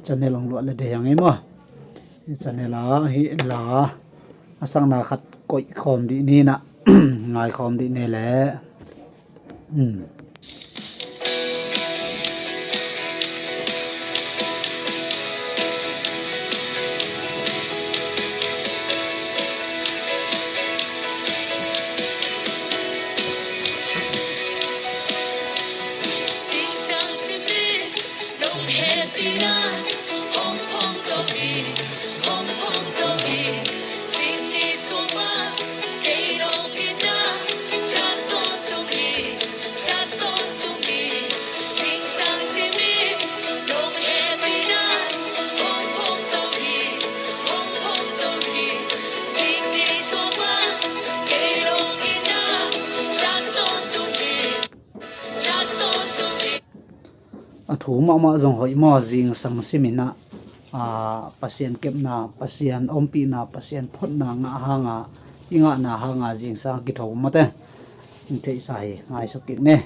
channel ang luat le de yang emo hi channel a hi la asang na khat koi khom di ni na ngai khom di ne le thu ma jong hoi mo jing sang simina pasien kep na pasien ompi na pasien phot na nga hanga inga na hanga jing sang ki tho mate thei sai ngai so ki ne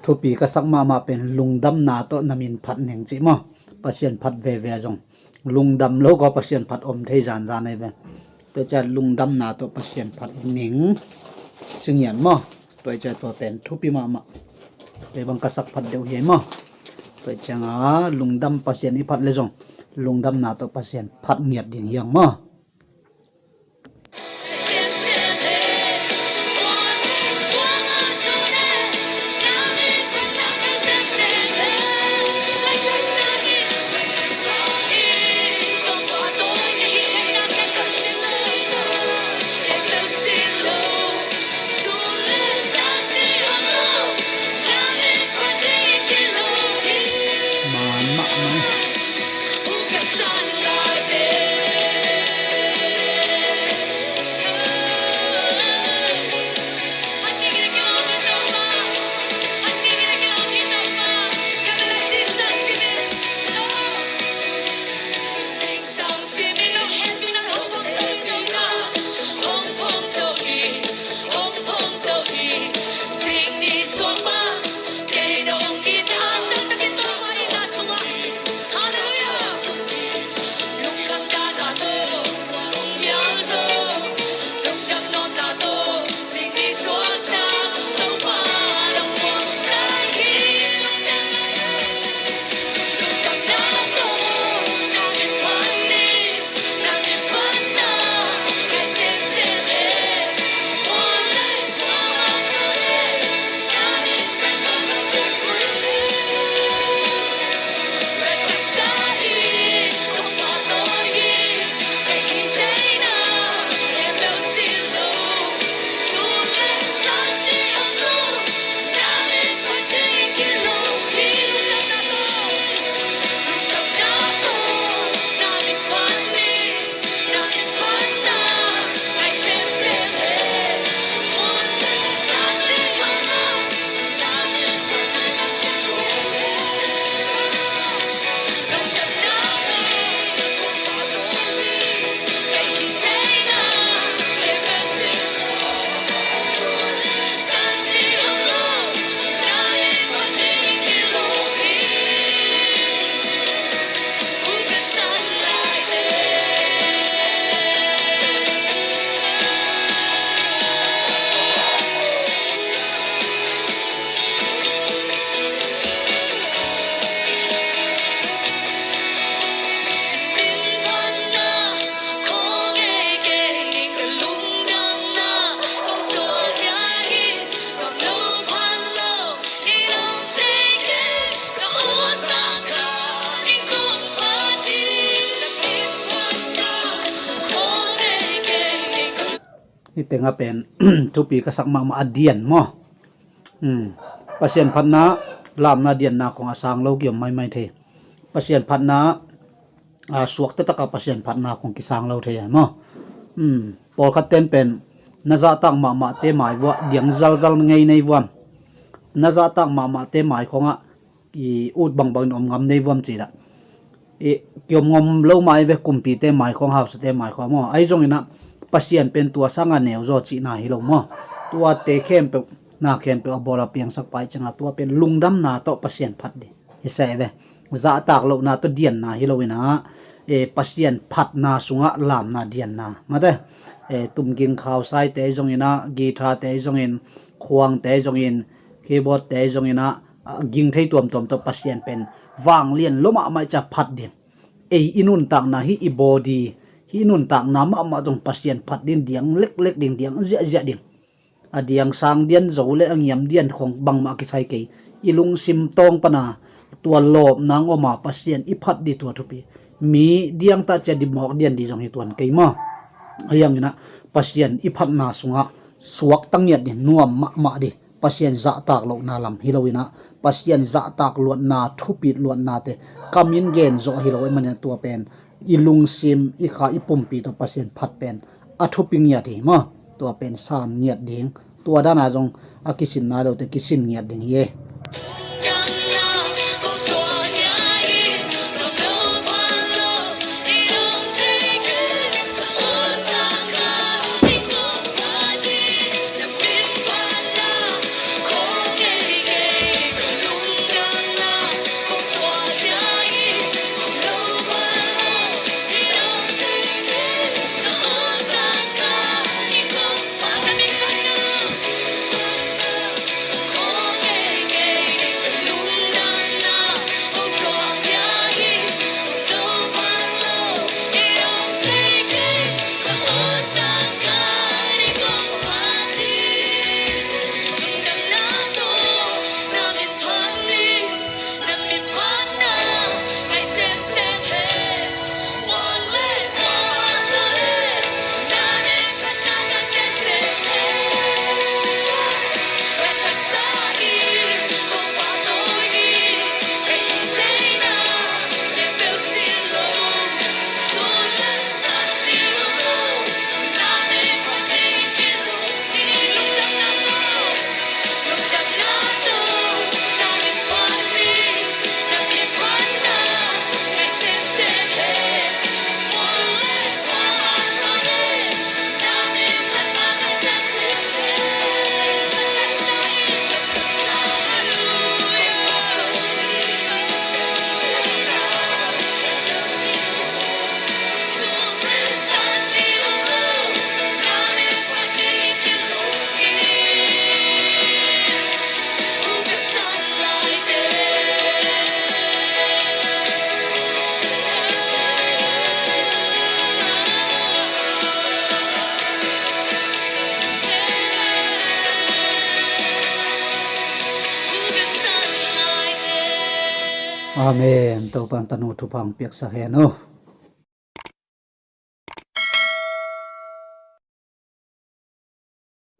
thu pi ka sak ma pen lungdam na to namin phat neng chi mo pasien phat ve ve jong lungdam lo ko pasien phat om thei jan jan nei ve to cha lungdam na to pasien phat ning chingyan mo to cha to pen thu pi ma te bang ka sak phat deu he mo to changa lungdam pasien i phat le jong lungdam na to pasien phat ngiat ding yang mo เตงเป็น ทุปีกษักมาเดียนมอปัสเซียนพันนาลามนาเดียนนาของอาสางโลกยมไม่เทปัสเซียนพันนาสวกตะตะกับปัสเซียนพันนาของกิสางโลเทมอปอลคัดเต้นเป็นนาจาตังมาเตหมายวะเดียงจัลไงในวันนาจาตังมาเตหมายของอูดบังอมงำในวันจีละเกี่ยวงมเล่าไม้เวกุมปีเตหมายของเฮาสเตหมายของมอไอ้ตรงนี้นะปัสเซียนเป็นตัวสร้างแนวโจจีนาฮิโลมอตัวเตเข้มเป็นนาเข้มเป็นอบอลาเปียงสักไปจังตัวเป็นลุงดำนาโตปัสเซียนพัดดิฮิเสเวจะตากโลนาตัวเดียนนาฮิโลวินะปัสเซียนพัดนาสุงะลามนาเดียนนามาเตตุ่มกินข้าวไซเตจงอินะกีตาร์เตจงอินควงเตจงอินคีย์บอร์ดเตจงอินะยิงไทยตัวตัวปัสเซียนเป็นวางเลียนลมมาจะพัดเดียนอินุนต่างนาฮิอีบอดีฮินุนต่างน้ำมาตรงปัสเซียนพัดเดียนเดียงเล็กเดียงเจะเดียงเดียงสางเดียนโจเลอังยำเดียนของบังมากิไซเกอีลุงซิมตองปนาตัวโลบนางออกมาปัสเซียนอีพัดดีตัวทุปีมีเดียงตาจะดิหมอกเดียนดีจงฮิตวนเกยมาอย่างนี้นะปัสเซียนอีพัดนาสุงะสวกตั้งเนียดเนี่ยนัวมาดิปัสเซียนจะตากโลนาลำฮิโลวินะปัสเซียนจะตากลวนนาทุปีลวนนาเตกามินเกนโจฮิโลวิมันตัวเป็นอีลุงซิมอีขาอีปุ่มปีตัวปัสเซียนพัดเป็นอัทุปิงเนียดีมาตัวเป็นสามเนียดดิ่งตัวด้านหน้าจงอากิสินนาเราแต่กิสินเนียดดิ่งเย่อาเมนตัวปันตนุทุพังเปียกสะเฮโน